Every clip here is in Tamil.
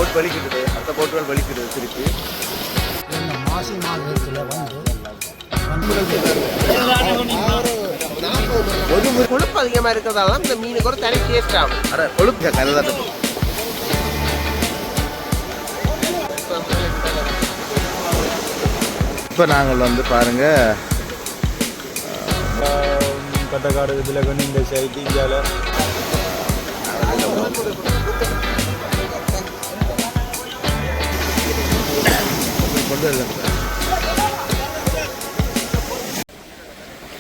போட் வலிக்கிடுது, அந்த போட்டுகள் வலிக்கிடுது திருப்பி. மாசி மாதத்தில் ஒரு கொழுப்பு அதிகமாக இருக்கிறதால தான் இந்த மீனுக்கு ஒரு தனி டேஸ்ட் ஆகும். ஆனால் கொழுப்பு நல்லதாக. இப்போ நாங்கள் வந்து பாருங்கள் கட்டக்காடு இதில் கொண்டு இந்த சைட்டு இந்தியாவில்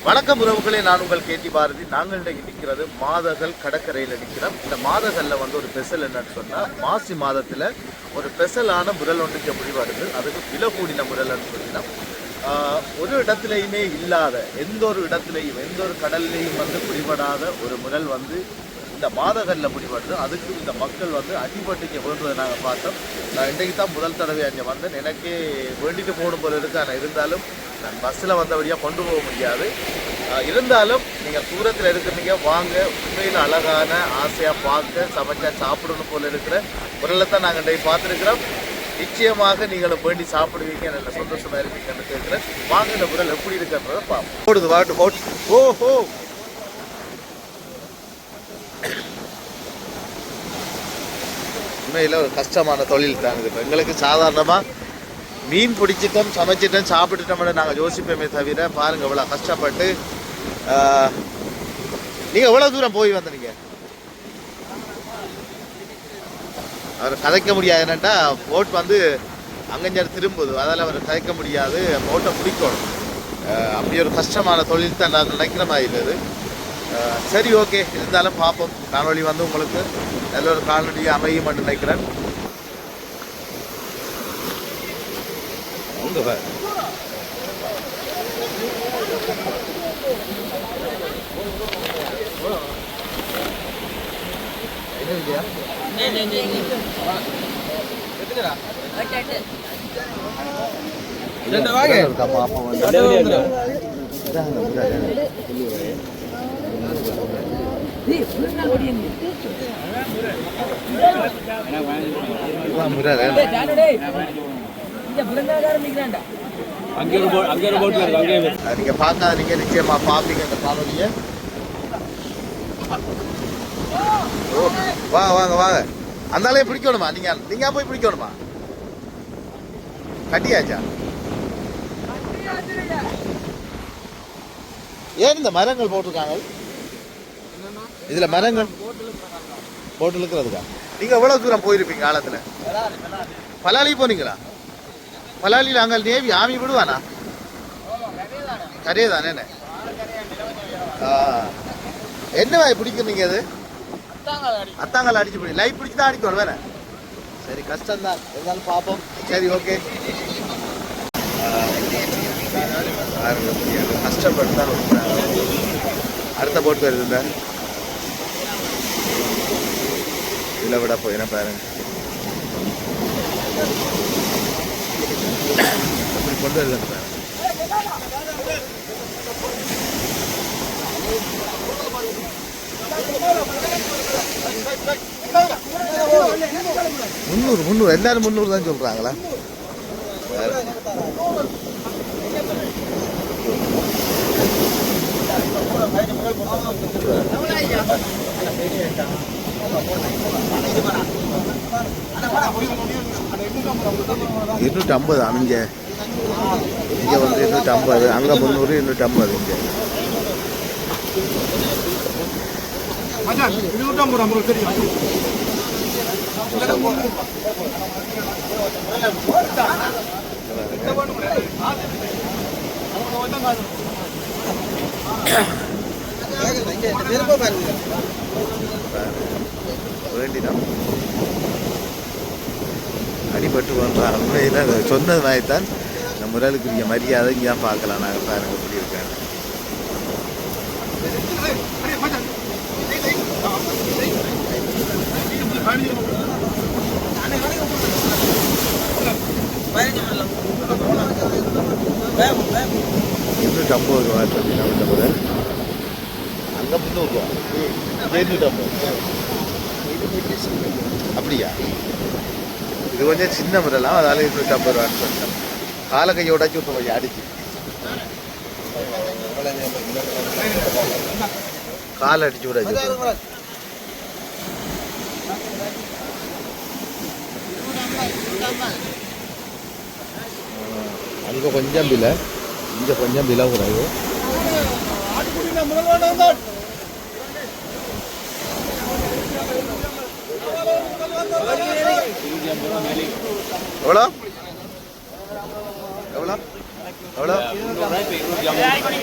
வணக்கம் உறவுகளே, நான் உங்கள் கேட்டி பாரதி. நாங்கள் இன்றைக்கு நிற்கிறது மாதகல் கடற்கரையில் நிற்கிறோம். இந்த மாதகல்ல வந்து ஒரு ஸ்பெஷல் என்னன்னு சொன்னால், மாசி மாதத்தில் ஒரு ஸ்பெஷலான முரல் ஒன்றுக்கு முடிவாடுது. அதுக்கு விலை கூடின முரல்னு சொல்லினா ஒரு இடத்துலையுமே இல்லாத, எந்த ஒரு இடத்துலையும் எந்த ஒரு கடல்லையும் வந்து பிடிபடாத ஒரு முரல் வந்து இந்த மாதகல்ல பிடிபடுது. அதுக்கு இந்த மக்கள் வந்து அடிபட்டுக்க வேண்டுவதை நாங்கள் பார்த்தோம். நான் இன்றைக்கு தான் முதல் தடவை அங்கே வந்தேன். எனக்கே வேண்டிட்டு போகணும் போல இருக்கு. ஆனால் இருந்தாலும் நான் பஸ்ஸில் வந்தபடியாக கொண்டு போக முடியாது. இருந்தாலும் நீங்கள் தூரத்தில் இருக்கிறீங்க, வாங்க. உண்மையில் அழகான, ஆசையாக பார்க்க, சமைச்சா சாப்பிடணும் போல இருக்கிற முரலை தான் நாங்கள் இன்றைக்கு பார்த்துருக்கிறோம். நிச்சயமாக நீங்களும் வேண்டி சாப்பிடுவீங்க, நல்ல சந்தோஷமாக இருப்பீங்கன்னு கேட்குறேன். வாங்க, இந்த முரல் எப்படி இருக்குன்றதை பார்ப்போம். போடுது வாட்டு போட்டு. ஓஹோ, உண்மையில் ஒரு கஷ்டமான தொழில் தான் இது. எங்களுக்கு சாதாரணமாக மீன் பிடிச்சிட்டோம், சமைச்சிட்டோம், சாப்பிட்டுட்டோம்னு நாங்கள் யோசிப்போமே தவிர, பாருங்கள் இவ்வளோ கஷ்டப்பட்டு. நீங்கள் எவ்வளோ தூரம் போய் வந்தீங்க? அவர் கதைக்க முடியாது. என்னென்னா போட் வந்து அங்கஞ்சார் திரும்புது, அதால் அவர் கதைக்க முடியாது. போட்டை பிடிக்கணும். அப்படி ஒரு கஷ்டமான தொழில் தான் நான் நினைக்கிற மாதிரி இருந்தது. சரி, ஓகே. இருந்தாலும் பார்ப்போம். காணொலி வந்து உங்களுக்கு நல்ல ஒரு காணொலி அமையும் நினைக்கிறேன். நீங்க பார்க்காதீங்க, நிச்சயமா பார்ப்பீங்க இந்த காணொலியை. வாங்க வாங்க. அந்தாலே பிடிக்கணுமா? நீங்க போய் பிடிக்கணுமா? கட்டியாச்சா? ஏன் இந்த மரங்கள் போட்டிருக்காங்க? இதுல மரங்கள் போட்டு இருக்கிறதுக்கா? நீங்க எவ்வளவு தூரம் போயிருப்பீங்க காலத்துல? பலாலி போனீங்களா? பலாலியில் அங்கே நேவி ஆமி விடுவானா? கரையே தானே. என்ன பிடிக்கிறீங்க? அது அத்தாங்கால் அடிச்சு பிடி, லைட் பிடிச்சி தான் அடிக்கணும் வேற. சரி, கஷ்டம்தான், இருந்தாலும் பார்ப்போம். சரி, ஓகே. கஷ்டப்பட்டு தான் அடுத்த போட்டு வருது. இதில் விட போயிடும் பாருங்க. அப்படி கொண்டு வருது பாருங்க. முந்நூறு எல்லாரும் 300 தான் சொல்றாங்களா? $250 அமைஞ்ச இங்கே வந்து 250, அங்கே 300, 250 இங்கே. வேண்டிதான் அடிபட்டு வந்தால் உண்மையில் சொன்னது மாதிரித்தான். இந்த முரலுக்குரிய மரியாதை இங்கே பார்க்கலாம். நாங்கள் பாருங்க எப்படி இருக்காங்க. $250 சொல்லி நம்ம முதல் அங்கே $300, $250. அப்படியா? இது கொஞ்சம் சின்ன முறைலாம், அதால 250 ரூபான்னு சொன்னேன். காலை கையை உடச்சி விட்டு கொஞ்சம் அடிச்சு காலை அடிச்சு விடாச்சு. அங்கே கொஞ்சம் விலை, இங்கே கொஞ்சம் விலை குறைவு. எவ்வளோ எவ்வளோ எவ்வளோ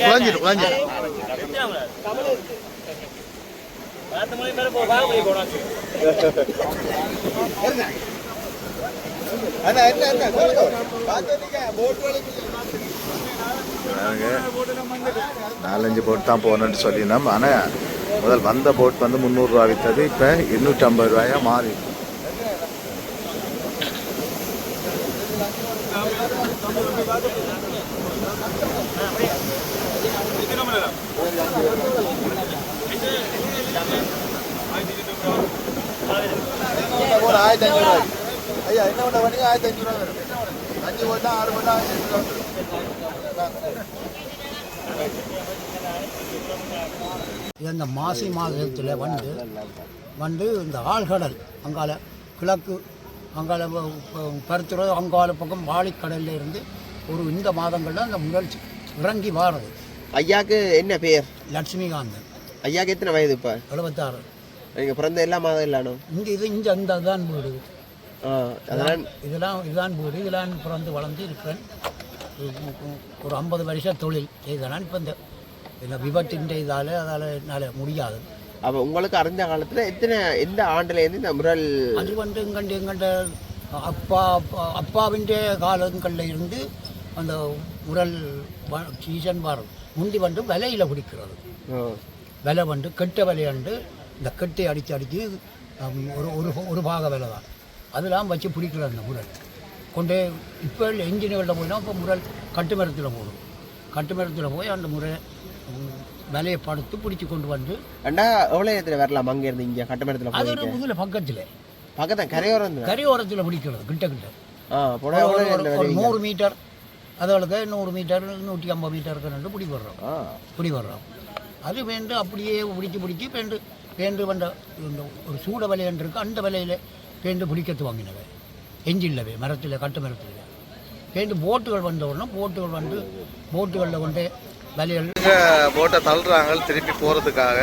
குழஞ்சிடும் குழஞ்சிடும். நாலஞ்சு போட் தான் போகணுன்னு சொல்லியிருந்தோம். ஆனால் முதல் வந்த போட் வந்து 300 ரூபா விற்றது, இப்போ 250 ரூபாயா மாறி. ஐயா என்ன பண்ண பண்ணி 1500 ரூபா வரும். 5 போட்டா 6 போட்டா 500 ரூபா. இந்த மாசி மாதத்தில் வந்து இந்த ஆழ்கடல் அங்கால கிழக்கு அங்கால பருத்துறது அங்கால பக்கம் வாளிக்கடல்ல இருந்து ஒரு இந்த மாதங்களில் அந்த முதல் இறங்கி வாரது. ஐயாக்கு என்ன பேர்? லட்சுமிகாந்தன். ஐயாக்கு எத்தனை வயது? இப்போ 76. நீங்கள் பிறந்த எல்லா மாதம் இல்லானோ? இங்கே இந்த இதுதான் வீடு. இதெல்லாம் இதுதான் வீடு. இதெல்லாம் பிறந்து வளர்ந்து இருக்கிறேன். ஒரு 50 வருஷம் தொழில் செய்தேன். இப்போ இந்த விபத்தின் இதால் என்னால் முடியாது. அப்போ உங்களுக்கு அறிந்த காலத்தில் எந்த ஆண்டுலேருந்து இந்த முரல்? அது வந்து எங்கண்ட அப்பாவின் காலங்களில் இருந்து அந்த முரல் சீசன் வரும். முந்தி வந்து விலையில் பிடிக்கிறது. விலை வந்து கெட்ட விலையாண்டு இந்த கெட்டை அடித்து ஒரு பாக விலை தான் அதெல்லாம் வச்சு பிடிக்கிறது. அந்த முரல் கொண்டு இப்போ என்ஜின்களில் போயினா இப்போ முரல் கட்டுமரத்தில் போடும். கட்டுமரத்தில் போய் அந்த முறை விலையை படுத்து பிடிச்சி கொண்டு வந்து எவ்வளோ இடத்துல வரலாம் அங்கேருந்து இங்கே கட்டுமரத்தில்? அது ஒரு இதில் பக்கத்தில் கரையோரத்தில் பிடிக்கிறது. கிட்ட ஒரு 100 மீட்டர் அதோட 100 மீட்டர் 150 மீட்டருக்கு ரெண்டு பிடி வர்றோம். அது வேண்டு அப்படியே பிடிச்சி பேண்டு வந்த ஒரு சூட விலையன்று இருக்குது. அந்த விலையில் பேண்டு பிடிக்கிறது வாங்கினவை எஞ்சில்லவே மரத்தில் கட்டு மரத்தில் பேண்டு போட்டுகள் வந்த உடனே போட்டுகளில் கொண்டு விலைகள் போட்டை தள்ளுறாங்க திருப்பி போகிறதுக்காக.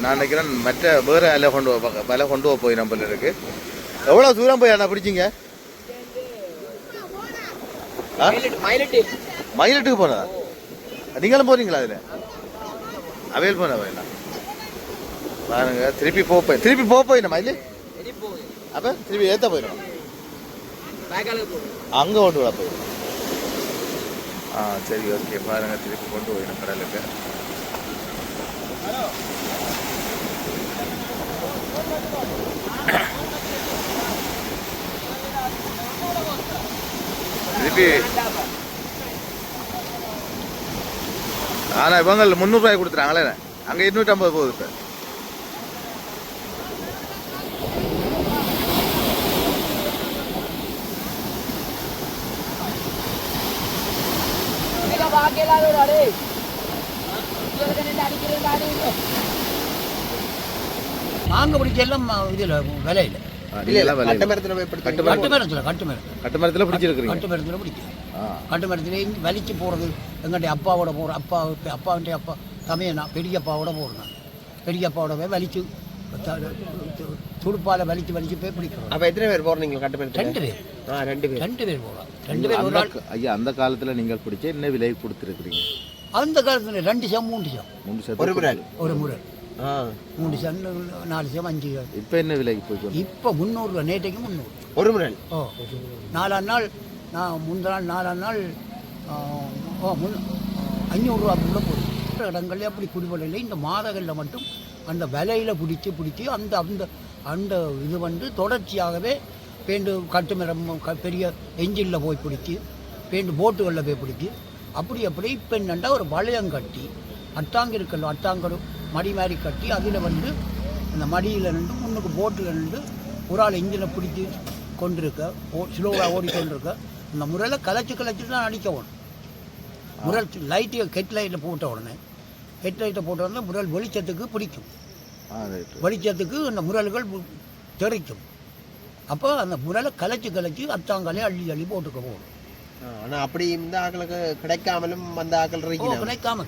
நான் நினைக்கிறேன் மற்ற வேறு விலை கொண்டு போய் நம்மள இருக்கு. எவ்வளோ தூரம் போய் அண்ணா பிடிச்சிங்க? மயிலட்டுக்கு போனதா? நீங்களும் போறீங்களா? அதில் அவையில் போன வேணா பாருங்க. திருப்பி போயிடும் மயில். அப்போ திருப்பி ஏற்ற போயிடும் அங்கே கொண்டு விட போயிடும். சரி ஓகே பாருங்க. திருப்பி கொண்டு போயிடும் கடலுக்கு. திருப்பி ஆனால் இவங்க 300 ரூபாய் கொடுத்துறாங்களே, அங்கே 250 போகுது. இப்போ நாங்கள் பிடிச்ச எல்லாம் இதில் விலையில் கட்டுமரத்தில் பிடிச்சிருக்கீங்க? கட்டுமரத்தில் பிடிக்கும். கட்டுமரத்தில் வலிச்சு போகிறது எங்கள்கிட்ட அப்பாவோட போகிற அப்பாவுடைய அப்பா தமையனா பெரியப்பாவோட போகிறேன். பெரியப்பாவோடவே வலிச்சு துடுப்பால் வலிச்சு போய் பிடிக்கிறோம். அப்போ எத்தனை பேர் போகிறீங்க கட்டுமரத்தில்? 2 பேர். 2 பேர் போகலாம். 2 பேர் ஒரு நாள். ஐயா அந்த காலத்தில் நீங்கள் பிடிச்ச என்ன விலை கொடுத்துருக்குறீங்க? அந்த காலத்தில் 2 சம் 3 சம் ஒரு முறை 3 சம் 4 சம் 5 சம். இப்போ என்ன விலைக்கு போய்? இப்போ 300 ரூபா. நேற்றைக்கு 300 ஒரு முறை. 4ஆம் நாள் நான் முந்தின நாள் 4ஆம் நாள் 500 ரூபாக்குள்ளே போகுது. இடங்கள்ல அப்படி குடிபடலை. இந்த மாதங்களில் மட்டும் அந்த விலையில் பிடிச்சி அந்த அந்த அந்த இது வந்து தொடர்ச்சியாகவே பேண்டு கட்டுமரம் பெரிய எஞ்சினில் போய் பிடிச்சி பேண்டு போட்டுகளில் போய் பிடிச்சி அப்படி இப்போ என்னென்னா ஒரு வளையம் கட்டி அட்டாங்கல் மடி மாதிரி கட்டி அதில் வந்து அந்த மடியில் நின்று முன்னுக்கு போட்டில் நின்று ஒரு ஆள் எஞ்சினை பிடிச்சி கொண்டிருக்க ஸ்லோவாக ஓடிக்கொண்டிருக்க இந்த முரலை கலைச்சி தான் அடிக்கணும். முரல் லைட்டு ஹெட் லைட்டில் போட்ட உடனே போட்ட உடனே முரல் வெளிச்சத்துக்கு பிடிக்கும். வெளிச்சத்துக்கு அந்த முரல்கள் தெரிக்கும். அப்போ அந்த முரலை கலைச்சி அத்தாங்காலே அள்ளி போட்டுக்க போகணும். ஆனால் அப்படி இந்த ஆக்களுக்கு கிடைக்காமலும் அந்த ஆக்கள்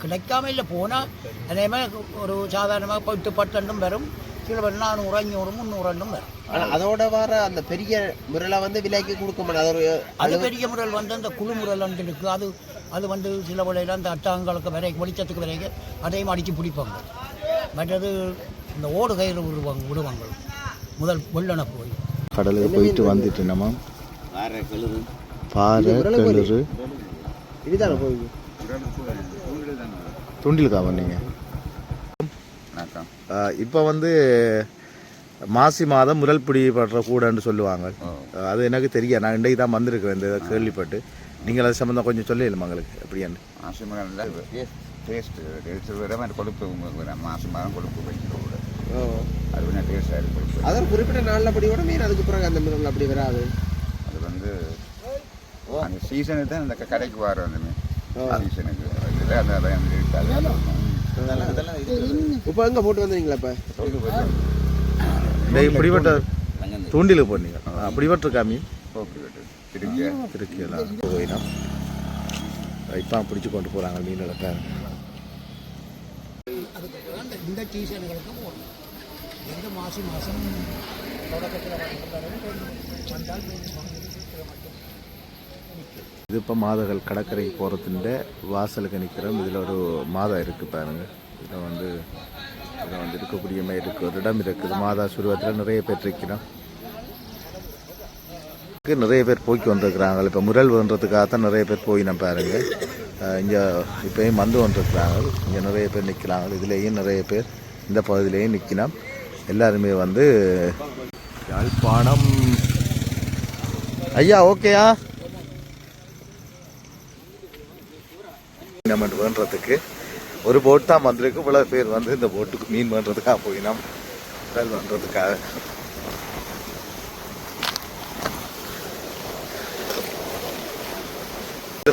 கிடைக்காம இல்லை போனால் அதே மாதிரி ஒரு சாதாரணமாக 10 வரும். சில பேர் 400 500 300 வரும். ஆனால் அதோட வர அந்த பெரிய முரலை வந்து விலைக்கு கொடுக்க மாட்டேன். அது பெரிய முரல் வந்து அந்த குழு முரல் வந்து இருக்குது. அது வந்து சில வேளையில் அந்த அட்டாங்களுக்கு வெளிச்சத்துக்கு வரைக்கும் அதையும் அடித்து பிடிப்பாங்க. மற்றது இந்த ஓடு கயிறு விடுவாங்க முதல் வெள்ளனை போய் கடலுக்கு போயிட்டு வந்துட்டு நம்ம பாறை கிணறு இதுதானே போய் துண்டிலுக்கா நீங்கள் இப்போ வந்து மாசி மாதம் முரல் பிடிபடுற கூடன்னு சொல்லுவாங்க. அது எனக்கு தெரியாது. நான் இன்றைக்கு தான் வந்திருக்கிறேன் இந்த கேள்விப்பட்டு. நீங்கள் அது சம்மந்தம் கொஞ்சம் சொல்லிடலாம் மங்களுக்கு எப்படியான்னு. மாசி மரம் டேஸ்ட்டு விட மாதிரி கொழுப்பு மாசி மரம் கொழுப்பு வைக்கிறோம். அது கொஞ்சம் டேஸ்டாக இருக்கும். அது ஒரு குறிப்பிட்ட நாளில் அப்படி விட மீன் அதுக்கு பிறகு அந்த மீன் அப்படி வராது. அது வந்து அந்த சீசனுக்கு தான் இந்த கடைக்கு வரும். அந்த மீன் சீசனுக்கு இதில் அந்த இருக்காது. இப்போ எங்கே போட்டு வந்துடுங்களா? இப்போ பிடிபட்ட தூண்டிலுக்கு போனீங்க. பிடிபட்டிருக்கா மீன் திருக்கியெல்லாம் போயினா இப்போ பிடிச்சி கொண்டு போகிறாங்க மீன் இழக்க. இந்த சீசனுகளுக்கு போகணும். எந்த மாதம் தொடக்கத்தில் வந்தால் இது இப்போ மாதகள் கடற்கரைக்கு போகிறதுன்ற வாசலுக்கு நிற்கிறோம். இதில் ஒரு மாதம் இருக்குது பாருங்கள். இதில் வந்து இருக்கக்கூடிய மாதிரி இருக்குது. ஒரு இடம் இருக்குது. மாதா சுருவத்தில் நிறைய பேர் இருக்கிறோம். நிறைய பேர் போய்க்கு வந்திருக்கிறாங்க. இப்போ முரல் வேண்டுறதுக்காகத்தான் நிறைய பேர் போயினோம் பாருங்கள். இங்கே இப்போயும் வந்து வந்துருக்குறாங்க. இங்கே நிறைய பேர் நிற்கிறாங்க. இதுலேயும் நிறைய பேர் இந்த பகுதியிலையும் நிற்கணும். எல்லாருமே வந்து யாழ்ப்பாணம் ஐயா ஓகேயா நம்ம வேண்டுறதுக்கு ஒரு போட் தான் வந்திருக்கு. இவ்வளோ பேர் வந்து இந்த போட்டுக்கு மீன் வேண்டுறதுக்காக போயினோம். கடல் வேண்டுறதுக்காக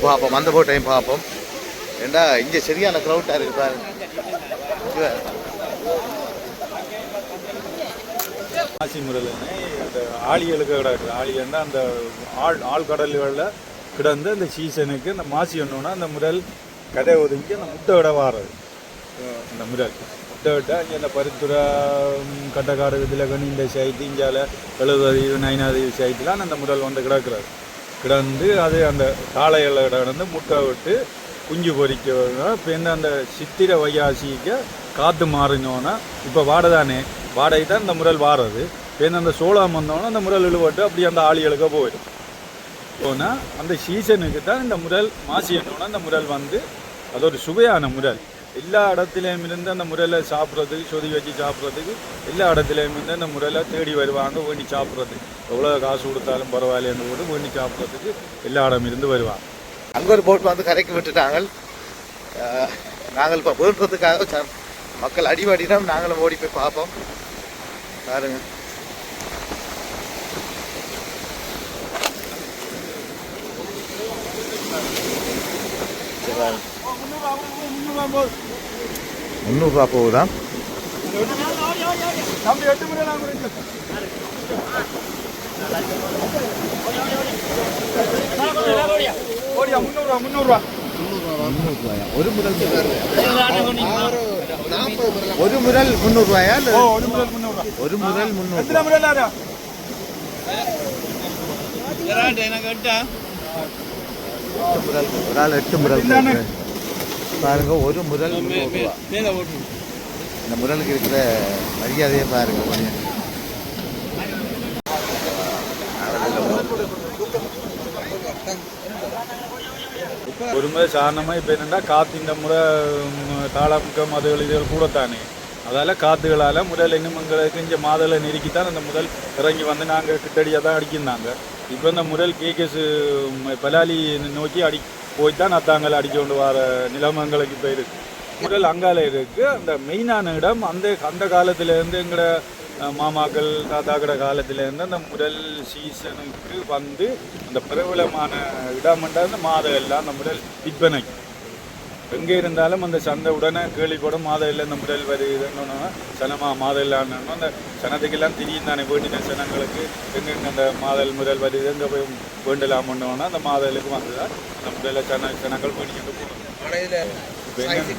பார்ப்போம். அந்த போட்டையும் பார்ப்போம். ஏண்டா இங்கே சரியான க்ரௌட்டாக இருக்குது பாருங்க. மாசி முரல்னு அந்த ஆழிகளுக்கு கிடக்குது. ஆழின்னா அந்த ஆழ்கடல்களில் கிடந்து அந்த சீசனுக்கு இந்த மாசி ஒன்றுனா அந்த முரல் கதை ஒதுங்கி அந்த முட்டை விட வாரது. அந்த முரல் முட்டை விட்டால் இங்கே அந்த பருத்துறை கட்டக்காடு திலகனி இந்த சைட்டு இந்தியாவில் 70 9வது சைட்டுலாம் அந்த முரல் வந்து கிடந்து அது அந்த காளைகளை கிடந்து முட்டை விட்டு குஞ்சு பொறிக்க. இப்போ என்ன அந்த சித்திரை வையாசிக்கு காற்று மாறினோன்னா இப்போ வாடை தானே, வாடகை தான் இந்த முரல் வாடுறது. இப்போ அந்த சோளம் வந்தோன்னா அந்த முரல் இழுவட்டு அப்படி அந்த ஆளிகளுக்கு போயிடும். போனால் அந்த சீசனுக்கு தான் இந்த முரல் மாசி என்னோன்னா அந்த முரல் வந்து அது ஒரு சுவையான முரல். எல்லா இடத்துலையும் இருந்து அந்த முரலை சாப்பிட்றதுக்கு சொதி வச்சு சாப்பிட்றதுக்கு எல்லா இடத்துலையும் இருந்து அந்த முரலை தேடி வருவாங்க. வேண்டி சாப்பிட்றதுக்கு எவ்வளோ காசு கொடுத்தாலும் பரவாயில்லைன்னு கூட வேண்டி சாப்பிட்றதுக்கு எல்லா இடம் இருந்து வருவாங்க. அங்கே ஒரு போட் வந்து கரைக்கு விட்டுட்டாங்க. நாங்கள் இப்போ வேண்டுறதுக்காக மக்கள் அடிவாடினா நாங்களும் ஓடி போய் பார்ப்போம். பாருங்க ₹300 போகுதா? ஒரு முரல் ₹300. ஒரு முரல் ₹300. ஒரு முரல் 300. ஒரு ஆள் 8 முரல் பாருங்க. ஒரு முரல் ₹300. இந்த முரலுக்கு இருக்கிற மரியாதையை பாருங்க கொஞ்சம். ஒரு முறை சாரணமாக இப்போ என்னென்னா காற்று இந்த முறை தாளமுக்கம் அதுகள் இதுகள் கூடத்தானே. அதால் காற்றுகளால் முரல் இன்னும் எங்களுக்கு இங்கே மாதலை நெருக்கித்தான் அந்த முதல் இறங்கி வந்து நாங்கள் கிட்டடியாக தான் அடிக்கிருந்தாங்க. இப்போ இந்த முரல் கேகேஸு பலாலி நோக்கி போய்தான் அத்தாங்கல் அடிக்க கொண்டு வர நிலமங்களுக்கு இப்போ இருக்குது. முரல் அங்கால இருக்குது. அந்த மெயினான இடம் அந்த காலத்துலேருந்து எங்களோட மாமாக்கள் தாத்தாக்கட காலத்திலேருந்து அந்த முதல் சீசனுக்கு வந்து அந்த பிரபலமான இடமண்டா அந்த மாதம் எல்லாம் அந்த முதல் விற்பனைக்கு எங்கே இருந்தாலும் அந்த சந்தை உடனே கேள்விப்படும் மாதம் இல்லை இந்த முதல் வருதுன்னு சனமா மாதம் இல்லான்னு அந்த சனத்துக்கெல்லாம் திடீர்னு தானே வேண்டின சனங்களுக்கு எங்கெங்க அந்த மாதல் முதல் வருது எங்கே போய் வேண்டலாம் பண்ணோன்னா அந்த மாதலுக்கு வந்துதான் அந்த முதல்ல சனங்கள் வேண்டிக்கிட்டு போகணும்.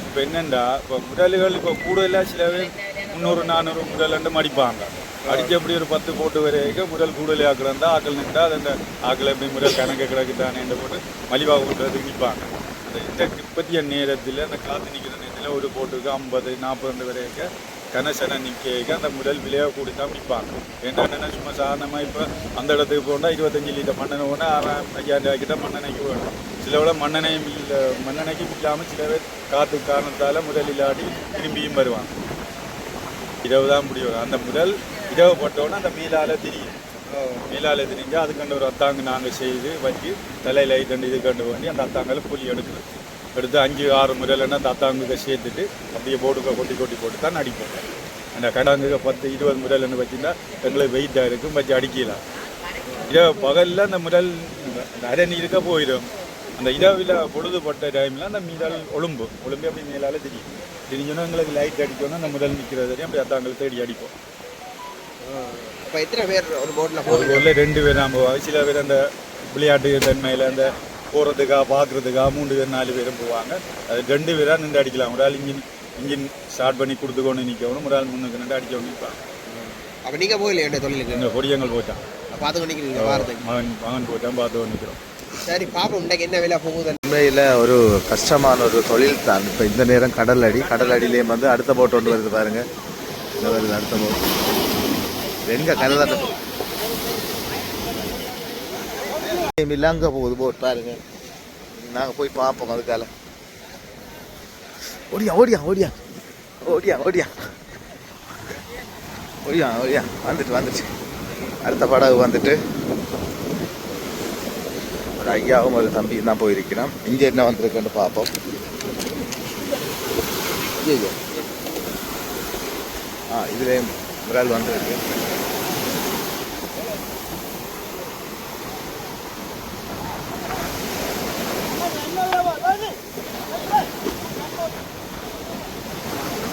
இப்போ என்னண்டா இப்போ முதல்கள் இப்போ கூடுதலாக சில பேர் 300-400 முதல் மடிப்பாங்க. அடிச்சு எப்படி ஒரு 10 போட்டு வரைக்கும் முதல் கூடுதல் ஆக்குறதா ஆக்கள் நின்றா அது அந்த ஆக்கள் எப்படி முதல் கணக்கு கிடக்குதானே போட்டு மலிவாக கொண்டுறதுக்கு நிற்பாங்க. அந்த இந்த இப்பத்திய நேரத்தில் அந்த காற்று நிற்கிற நேரத்தில் ஒரு போட்டுக்கு 50-40 வரைக்கும் கனசனை நிற்க அந்த முதல் விலையை கூடி தான் நிற்பாங்க. என்னென்னா சும்மா சாதாரணமாக இப்போ அந்த இடத்துக்கு போனால் 25 லிட்டர் மண்ணெண்ணெய் போனால் 6,000-5,000 ரூபாய்க்கிட்ட மண்ணெண்ணெய்க்கு வேணும். சில விட மண்ணெண்ணெயும் இல்லை மண்ணெண்ணெய்க்கு இல்லாமல் சில பேர் காற்று காரணத்தால் முதல் இல்லாட்டி திரும்பியும் வருவாங்க. இரவு தான் முடியும். அந்த முதல் இரவு போட்டோன்னா அந்த மீளால் தெரியும். மீளால் தெரிஞ்சு அதுக்கண்டு ஒரு அத்தாங்கு நாங்கள் செய்து வச்சு தலையில் ஐத்தண்டு இது கண்டு பண்ணி அந்த அத்தாங்களை புளி எடுக்கணும். எடுத்து 5-6 முறையிலன்னா அந்த அத்தாங்குக்கு சேர்த்துட்டு அப்படியே போட்டுக்க கொட்டி போட்டு தான் அடிப்போம். அந்த கடாங்குக்கு 10-20 முறையில்னு வச்சுருந்தா எங்களுக்கு வெயிட்டாக இருக்கும் வச்சு அடிக்கலாம். இரவு பகலில் அந்த முதல் அரை நீருக்க போயிடும். அந்த இரவில் பொழுதுபட்ட டைமில் அந்த மீதால் ஒழும்பு அப்படி மேலால் தெரியும். தெரிஞ்சோன்னா எங்களுக்கு லைட் அடிக்கணும். அந்த முதல் நிற்கிறது தெரியும். அப்படி அத்தாங்களை தேடி அடிப்போம். இப்போ எத்தனை பேர் ஒரு போட்டில் ஒரு போட்டில் 2 பேர் நம்ம சில பேர் அந்த விளையாட்டு தன்மையில் அந்த போகிறதுக்கா பார்க்குறதுக்கா 3 பேர் 4 பேரும் போவாங்க. அது 2 பேராக நின்று அடிக்கலாம். ஒரு ஆள் இன்ஜின் ஸ்டார்ட் பண்ணி கொடுத்துக்கொண்டு நிற்கணும். ஒரு ஆள் முன்னுக்கு நின்று அடிக்க நிற்பாங்க. அப்போ நீங்கள் போகல என்ன தொழிலுக்கு? எங்கள் பொடியங்கள் போயிட்டான் பார்த்து நிற்கிறீங்க வாரத்துக்கு? மகன் போயிட்டான் பார்த்து நிற்கிறோம். சரி பாப்போம் இன்றைக்கு என்ன விலை போகுது. உண்மையில் ஒரு கஷ்டமான ஒரு தொழில் தான். இப்போ இந்த நேரம் கடலடியிலே வந்து அடுத்த போட் ஒன்று வருது பாருங்க. இந்த வருது அடுத்த போட் எங்கே கடல் அங்கே போகுது போட் பாருங்க. நாங்கள் போய் பார்ப்போம். அதுக்கால ஓடியா ஓடியா ஓடியா ஓடியா ஓடியா ஓடியா ஓடியா வந்துட்டு அடுத்த படகு வந்துட்டு ஒரு ஐயாவும் ஒரு தம்பியும் தான் போயிருக்கிறோம். இங்கே என்ன வந்திருக்குன்னு பார்ப்போம். ஐயோ இதுலேயும் ஒரு ஆள் வந்துருக்கு.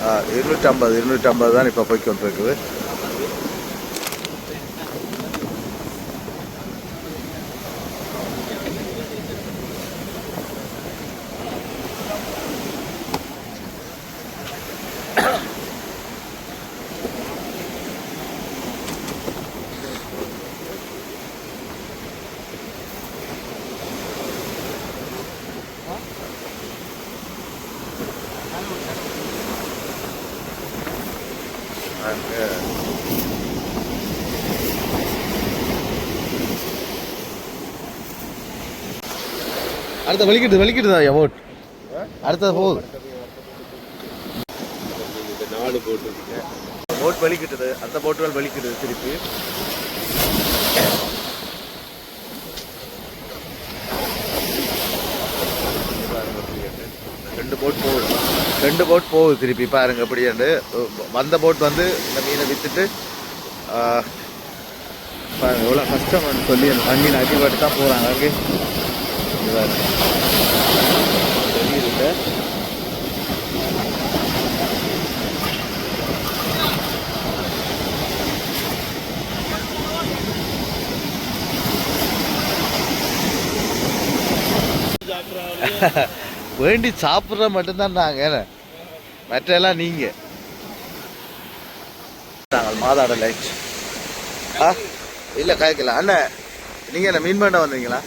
ஆ 250 தான் இப்போ போய் கொண்டிருக்குது. அடுத்த வலிக்கிட்டுதா அமௌண்ட் அடுத்தது போகுது. 4 போட்டு போட் வலிக்கிட்டுது. அந்த போட்டுகள் வலிக்கிட்டுது திருப்பி. ரெண்டு போட் போகுது திருப்பி பாருங்க. அப்படியாண்டு வந்த போட் வந்து இந்த மீனை விற்றுட்டு பாருங்க எவ்வளோ கஷ்டம்னு சொல்லி அந்த தண்ணீர் அடிபட்டு தான் போகிறாங்க. அங்கே தெரியுதுங்க. வேண்டி சாப்பிட்ற மட்டும்தான் நாங்கள், மற்றெல்லாம் நீங்கள். நாங்கள் மாதாட லைட் இல்லை காய்க்கல. அண்ணன் நீங்கள் என்ன மீன் பண்ண வந்தீங்களா?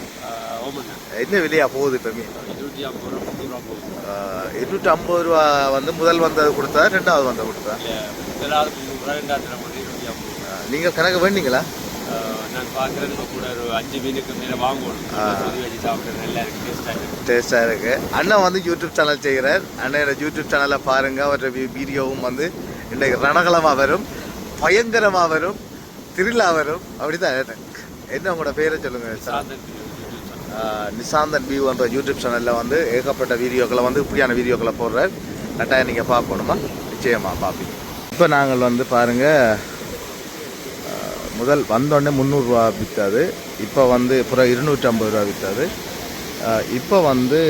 என்ன விலையா போகுது இப்போ மீன்? 250 ரூபா வந்து முதல் வந்தது கொடுத்தா, 2வது வந்தது கொடுத்தா? நீங்கள் கணக்கு வேண்டிங்களா? நான் பார்க்குறது கூட ஒரு 5 மீனுக்கு மேலே வாங்கணும். நல்லா இருக்கு, டேஸ்டாக இருக்கு. அண்ணன் வந்து யூடியூப் சேனல் செய்கிறார். அண்ணனோட யூடியூப் சேனலை பாருங்க. அவரோட வீடியோவும் வந்து இன்றைக்கு ரணகலமாக வரும், பயங்கரமாக வரும், த்ரில்லாக வரும். அப்படிதான். என்ன உங்களோட பேரை சொல்லுங்க? நிசாந்தன் வியூ என்ற யூடியூப் சேனலில் வந்து ஏகப்பட்ட வீடியோக்களை வந்து இப்படியான வீடியோக்களை போடுறார். கட்டாயம் நீங்கள் பார்க்கணுமா? நிச்சயமாக பார்ப்பீங்க. இப்போ நாங்கள் வந்து பாருங்கள் முதல் வந்தோடனே 300 ரூபா விற்றாது, இப்போ வந்து அப்புறம் 250 ரூபா விற்றாது, இப்போ வந்து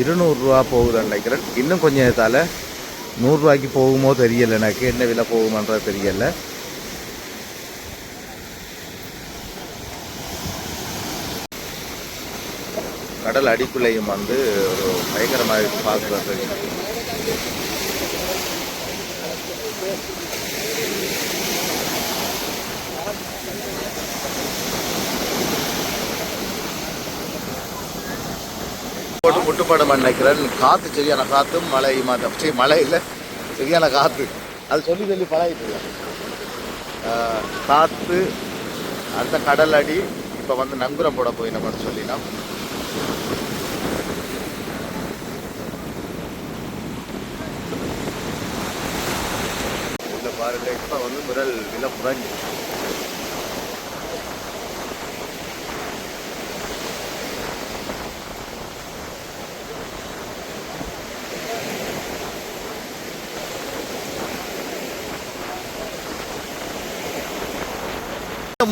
200 ரூபா போகுதுன்னு நினைக்கிறேன். இன்னும் கொஞ்சம் நேரத்தால் 100 ரூபாய்க்கு போகுமோ தெரியலை, எனக்கு என்ன விலை போகுமான்றது தெரியலை. கடல் அடிக்குள்ளேயும் வந்து ஒரு பயங்கரமாக பார்க்குறது. போட்டு முட்டுப்படம் நினைக்கிறேன். காற்று சரியான காற்றும் மழை மாதம் சரி மழை இல்லை சரியான காற்று, அது சொல்லி சொல்லி பழகிட்டு காற்று அந்த கடல் அடி. இப்போ வந்து நங்குரம் போட போய் நம்ம சொல்லினோம். இதில் பாருங்க, இப்போ வந்து முரல் விலை குறைஞ்சி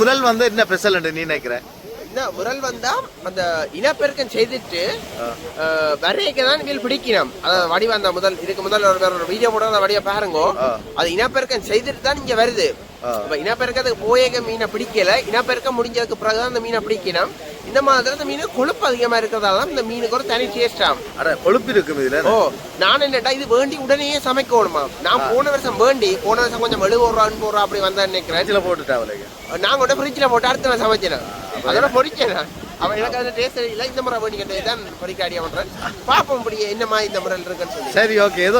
முரல் வந்து என்ன ஸ்பெஷல் நீ நினைக்கிற? முரல் வந்தா அந்த இனப்பெருக்கம் செய்துட்டு வரையக்க தான் நீங்கள் பிடிக்கணும். அதாவது வடி வந்த முதல் இதுக்கு முதல் ஒரு வீடியோ போட அந்த வடியை பாருங்க. அது இனப்பெருக்கம் செய்துட்டு தான் இங்க வருது. இப்ப இனப்பெருக்கத்துக்கு போயேக்க மீனை பிடிக்கல, இனப்பெருக்கம் முடிஞ்சதுக்கு பிறகுதான் அந்த மீனை பிடிக்கணும். இந்த மாதிரி இந்த மீன் கொழுப்பு அதிகமா இருக்கிறதால இந்த மீனுக்கு ஒரு தனி டேஸ்ட் ஆகும். கொழுப்பு இருக்கும் இதுல. நான் என்னட்டா இது வேண்டி உடனே சமைக்கணுமா? நான் போன வருஷம் கொஞ்சம் 70 ரூபா 80 ரூபா அப்படி வந்தா நினைக்கிறேன். போட்டுட்டேன் நான் கூட ஃப்ரிட்ஜில் போட்டு அடுத்து நான் சமைச்சேன். அதோட பொறிச்சேன். அவன் எனக்கு அதில் டேஸ்ட் இல்லை. இந்த முறை வேண்டிக்கிட்டே தான் பொறிக்க அடியா பண்றேன். பாப்போம் இப்படி என்னமா இந்த முறையில் இருக்குன்னு சொல்லி. சரி, ஓகே. ஏதோ